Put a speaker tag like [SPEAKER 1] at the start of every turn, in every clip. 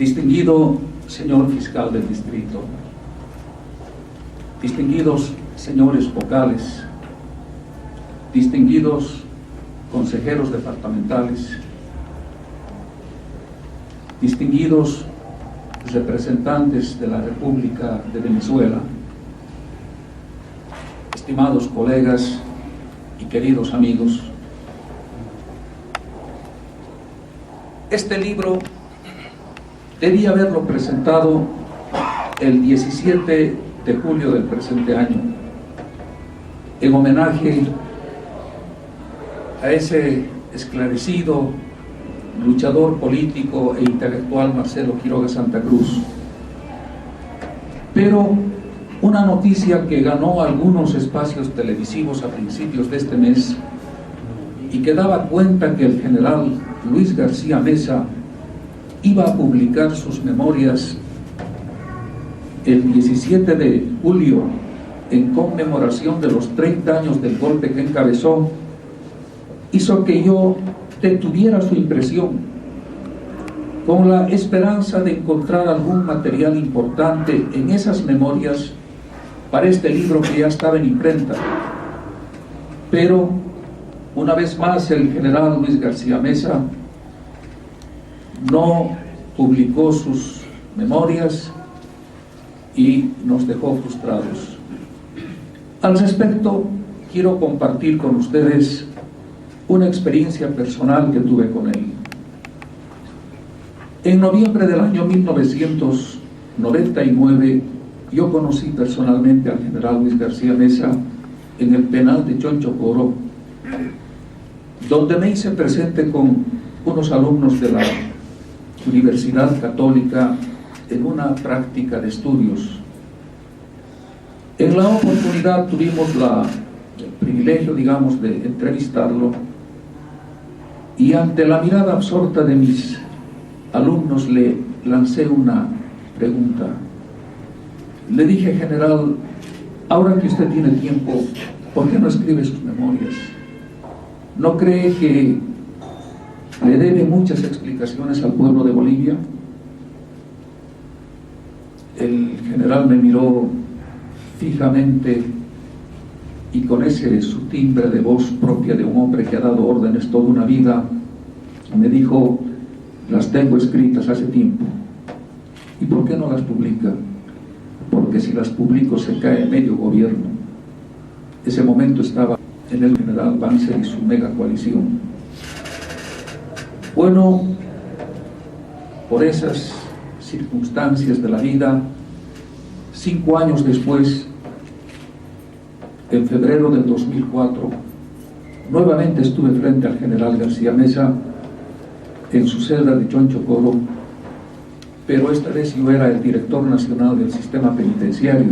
[SPEAKER 1] Distinguido señor fiscal del distrito, distinguidos señores vocales, distinguidos consejeros departamentales, distinguidos representantes de la República de Venezuela, estimados colegas y queridos amigos, este libro debía haberlo presentado el 17 de julio del presente año, en homenaje a ese esclarecido luchador político e intelectual Marcelo Quiroga Santa Cruz. Pero una noticia que ganó algunos espacios televisivos a principios de este mes y que daba cuenta que el general Luis García Meza iba a publicar sus memorias el 17 de julio en conmemoración de los 30 años del golpe que encabezó, hizo que yo detuviera su impresión con la esperanza de encontrar algún material importante en esas memorias para este libro que ya estaba en imprenta. Pero una vez más el general Luis García Meza no publicó sus memorias y nos dejó frustrados. Al respecto, quiero compartir con ustedes una experiencia personal que tuve con él. En noviembre del año 1999, yo conocí personalmente al general Luis García Meza en el penal de Chonchocoro, donde me hice presente con unos alumnos de la Universidad Católica en una práctica de estudios. En la oportunidad tuvimos el privilegio, digamos, de entrevistarlo, y ante la mirada absorta de mis alumnos le lancé una pregunta. Le dije: general, ahora que usted tiene tiempo, ¿por qué no escribe sus memorias? ¿No cree que le debe muchas explicaciones al pueblo de Bolivia? El general me miró fijamente y con su timbre de voz propia de un hombre que ha dado órdenes toda una vida, me dijo: las tengo escritas hace tiempo. ¿Y por qué no las publica? Porque si las publico se cae medio gobierno. Ese momento estaba en el general Banzer y su mega coalición. Bueno, por esas circunstancias de la vida, 5 años después, en febrero del 2004, nuevamente estuve frente al general García Meza en su celda de Chonchocoro, pero esta vez yo era el director nacional del sistema penitenciario.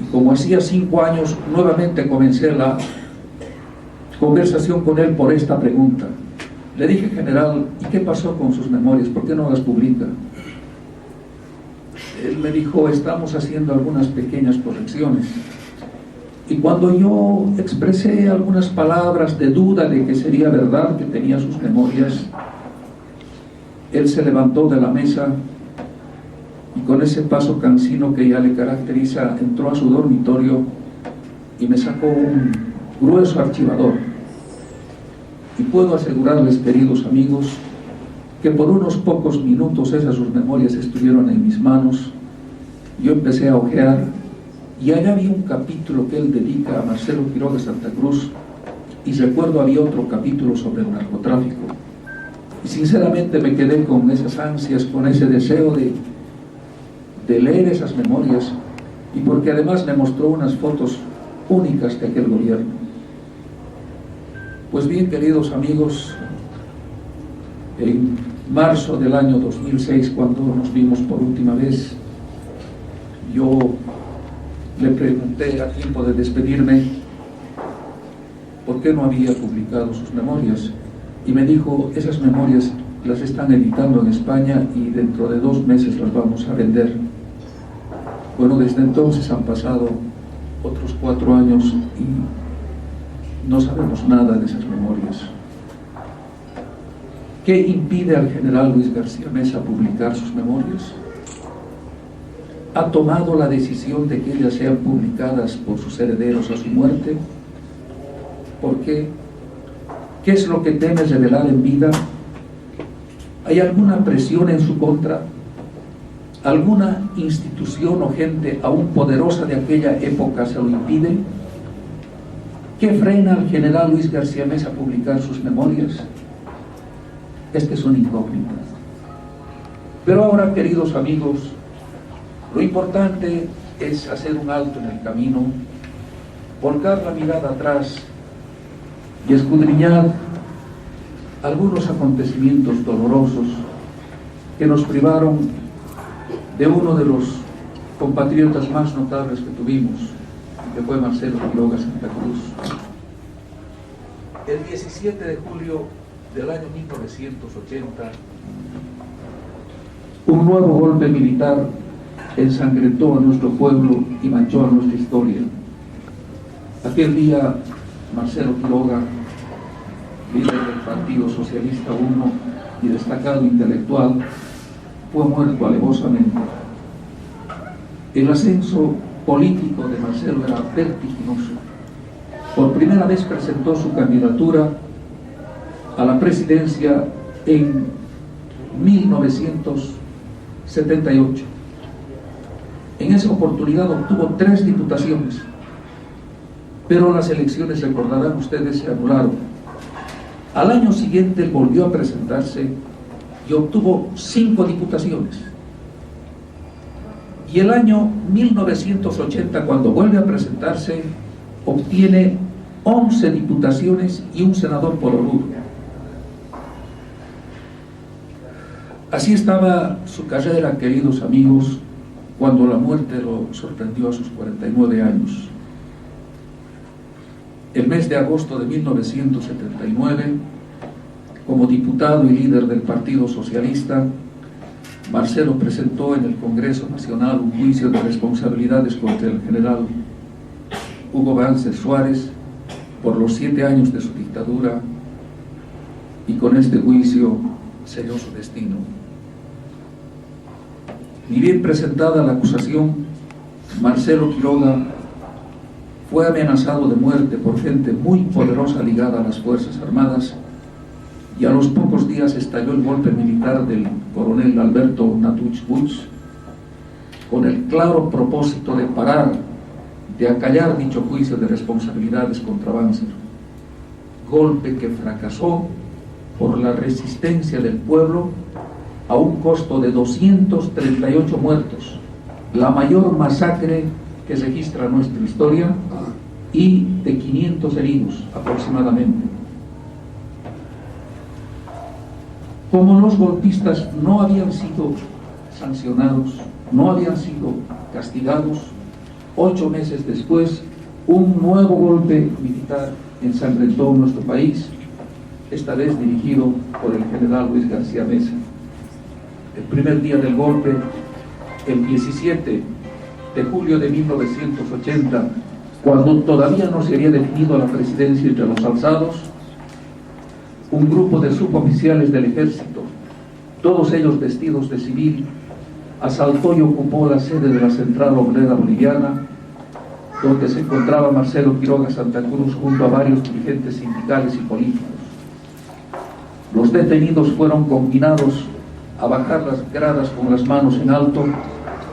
[SPEAKER 1] Y como hacía 5 años, nuevamente comencé la conversación con él por esta pregunta. Le dije: general, ¿y qué pasó con sus memorias? ¿Por qué no las publica? Él me dijo: estamos haciendo algunas pequeñas correcciones. Y cuando yo expresé algunas palabras de duda de que sería verdad que tenía sus memorias, él se levantó de la mesa y con ese paso cansino que ya le caracteriza, entró a su dormitorio y me sacó un grueso archivador. Y puedo asegurarles, queridos amigos, que por unos pocos minutos esas sus memorias estuvieron en mis manos. Yo empecé a hojear y allá había un capítulo que él dedica a Marcelo Quiroga Santa Cruz, y recuerdo había otro capítulo sobre el narcotráfico. Y sinceramente me quedé con esas ansias, con ese deseo de leer esas memorias, y porque además me mostró unas fotos únicas de aquel gobierno. Pues bien, queridos amigos, en marzo del año 2006, cuando nos vimos por última vez, yo le pregunté a tiempo de despedirme por qué no había publicado sus memorias, y me dijo: esas memorias las están editando en España y dentro de 2 meses las vamos a vender. Bueno, desde entonces han pasado otros 4 años y no sabemos nada de esas memorias. ¿Qué impide al general Luis García Meza publicar sus memorias? ¿Ha tomado la decisión de que ellas sean publicadas por sus herederos a su muerte? ¿Por qué? ¿Qué es lo que teme revelar en vida? ¿Hay alguna presión en su contra? ¿Alguna institución o gente aún poderosa de aquella época se lo impide? ¿Qué frena al general Luis García Meza a publicar sus memorias? Estas son incógnitas. Pero ahora, queridos amigos, lo importante es hacer un alto en el camino, volcar la mirada atrás y escudriñar algunos acontecimientos dolorosos que nos privaron de uno de los compatriotas más notables que tuvimos, que fue Marcelo Quiroga Santa Cruz. El 17 de julio del año 1980, un nuevo golpe militar ensangrentó a nuestro pueblo y manchó a nuestra historia. Aquel día, Marcelo Quiroga, líder del Partido Socialista I y destacado intelectual, fue muerto alevosamente. El ascenso político de Marcelo era vertiginoso. Por primera vez presentó su candidatura a la presidencia en 1978. En esa oportunidad obtuvo 3 diputaciones, pero las elecciones, recordarán ustedes, se anularon. Al año siguiente volvió a presentarse y obtuvo 5 diputaciones. Y el año 1980, cuando vuelve a presentarse, obtiene 11 diputaciones y un senador por Oruro. Así estaba su carrera, queridos amigos, cuando la muerte lo sorprendió a sus 49 años. El mes de agosto de 1979, como diputado y líder del Partido Socialista, Marcelo presentó en el Congreso Nacional un juicio de responsabilidades contra el general Hugo Banzer Suárez por los 7 años de su dictadura, y con este juicio selló su destino. Ni bien presentada la acusación, Marcelo Quiroga fue amenazado de muerte por gente muy poderosa ligada a las Fuerzas Armadas, y a los pocos días estalló el golpe militar del coronel Alberto Natuch Buch, con el claro propósito de parar, de acallar dicho juicio de responsabilidades contra Banzer. Golpe que fracasó por la resistencia del pueblo, a un costo de 238 muertos, la mayor masacre que registra nuestra historia, y de 500 heridos aproximadamente. Como los golpistas no habían sido sancionados, no habían sido castigados, 8 meses después, un nuevo golpe militar ensangrentó nuestro país, esta vez dirigido por el general Luis García Meza. El primer día del golpe, el 17 de julio de 1980, cuando todavía no se había definido la presidencia entre los alzados, un grupo de suboficiales del ejército, todos ellos vestidos de civil, asaltó y ocupó la sede de la Central Obrera Boliviana, donde se encontraba Marcelo Quiroga Santa Cruz junto a varios dirigentes sindicales y políticos. Los detenidos fueron combinados a bajar las gradas con las manos en alto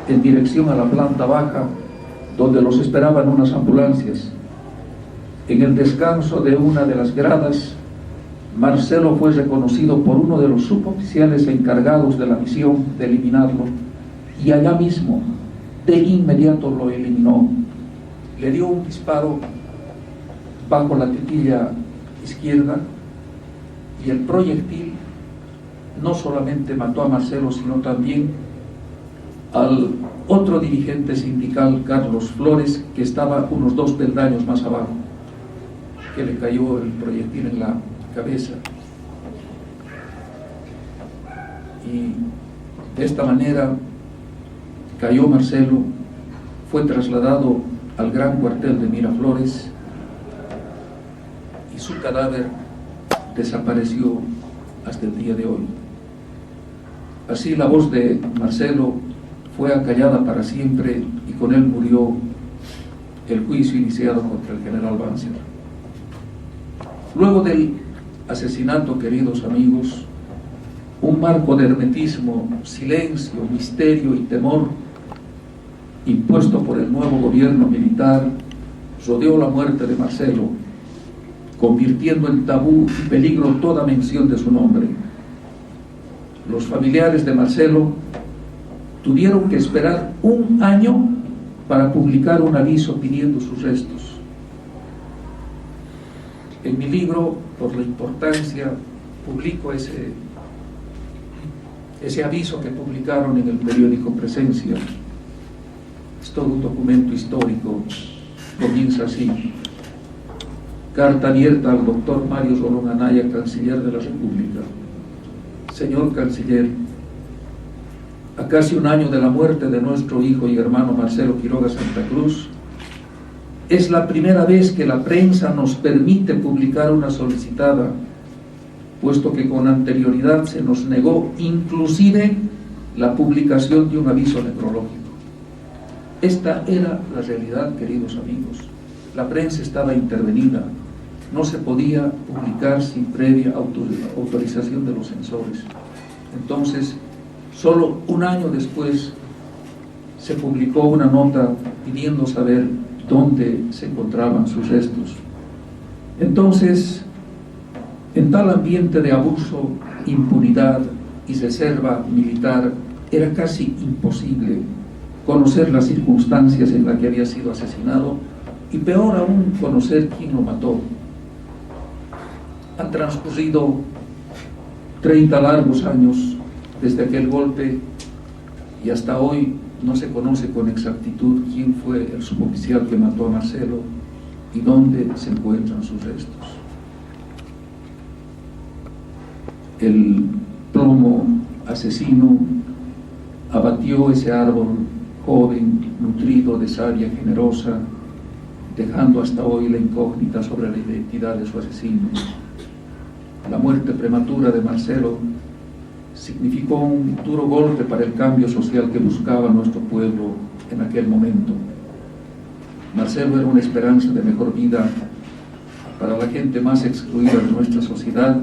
[SPEAKER 1] en dirección a la planta baja, donde los esperaban unas ambulancias. En el descanso de una de las gradas, Marcelo fue reconocido por uno de los suboficiales encargados de la misión de eliminarlo, y allá mismo, de inmediato, lo eliminó. Le dio un disparo bajo la tetilla izquierda, y el proyectil no solamente mató a Marcelo, sino también al otro dirigente sindical, Carlos Flores, que estaba unos 2 peldaños más abajo, que le cayó el proyectil en la cabeza. Y de esta manera cayó Marcelo, fue trasladado al gran cuartel de Miraflores, y su cadáver desapareció hasta el día de hoy. Así la voz de Marcelo fue acallada para siempre y con él murió el juicio iniciado contra el general Banzer. Luego del asesinato, queridos amigos, un marco de hermetismo, silencio, misterio y temor impuesto por el nuevo gobierno militar rodeó la muerte de Marcelo, convirtiendo en tabú y peligro toda mención de su nombre. Los familiares de Marcelo tuvieron que esperar un año para publicar un aviso pidiendo sus restos. En mi libro, por la importancia, publico ese aviso que publicaron en el periódico Presencia. Es todo un documento histórico. Comienza así: carta abierta al doctor Mario Rolón Anaya, canciller de la República. Señor canciller, a casi un año de la muerte de nuestro hijo y hermano Marcelo Quiroga Santa Cruz, es la primera vez que la prensa nos permite publicar una solicitada, puesto que con anterioridad se nos negó inclusive la publicación de un aviso necrológico. Esta era la realidad, queridos amigos. La prensa estaba intervenida, no se podía publicar sin previa autorización de los censores. Entonces, solo un año después se publicó una nota pidiendo saber dónde se encontraban sus restos. Entonces, en tal ambiente de abuso, impunidad y reserva militar, era casi imposible conocer las circunstancias en las que había sido asesinado y peor aún conocer quién lo mató. Han transcurrido 30 largos años desde aquel golpe y hasta hoy no se conoce con exactitud quién fue el suboficial que mató a Marcelo y dónde se encuentran sus restos. El plomo asesino abatió ese árbol joven, nutrido de savia generosa, dejando hasta hoy la incógnita sobre la identidad de su asesino. La muerte prematura de Marcelo significó un duro golpe para el cambio social que buscaba nuestro pueblo en aquel momento. Marcelo era una esperanza de mejor vida para la gente más excluida de nuestra sociedad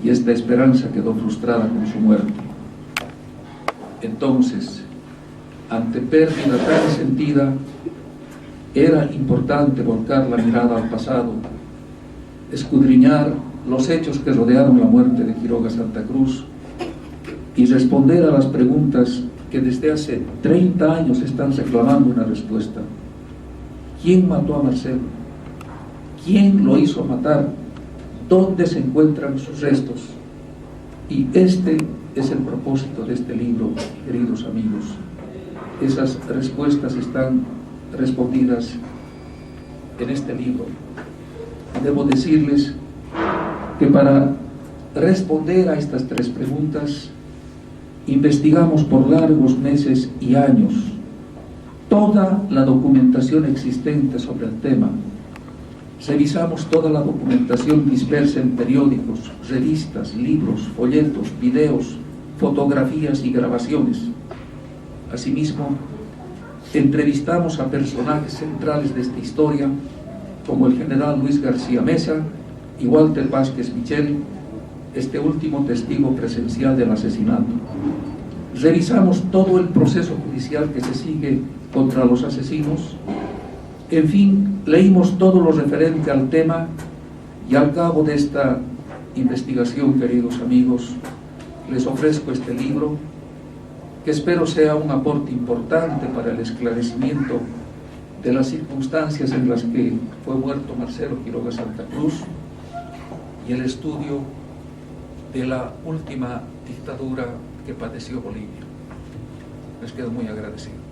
[SPEAKER 1] y esta esperanza quedó frustrada con su muerte. Entonces, ante pérdida tan sentida, era importante volcar la mirada al pasado, escudriñar los hechos que rodearon la muerte de Quiroga Santa Cruz y responder a las preguntas que desde hace 30 años están reclamando una respuesta. ¿Quién mató a Marcelo? ¿Quién lo hizo matar? ¿Dónde se encuentran sus restos? Y este es el propósito de este libro, queridos amigos. Esas respuestas están respondidas en este libro. Debo decirles que para responder a estas tres preguntas investigamos por largos meses y años toda la documentación existente sobre el tema. Revisamos toda la documentación dispersa en periódicos, revistas, libros, folletos, videos, fotografías y grabaciones. Asimismo, entrevistamos a personajes centrales de esta historia, como el general Luis García Mesa y Walter Vázquez Michel, este último testigo presencial del asesinato. Revisamos todo el proceso judicial que se sigue contra los asesinos. En fin, leímos todo lo referente al tema y al cabo de esta investigación, queridos amigos, les ofrezco este libro que espero sea un aporte importante para el esclarecimiento de las circunstancias en las que fue muerto Marcelo Quiroga Santa Cruz y el estudio de la última dictadura que padeció Bolivia. Les quedo muy agradecido.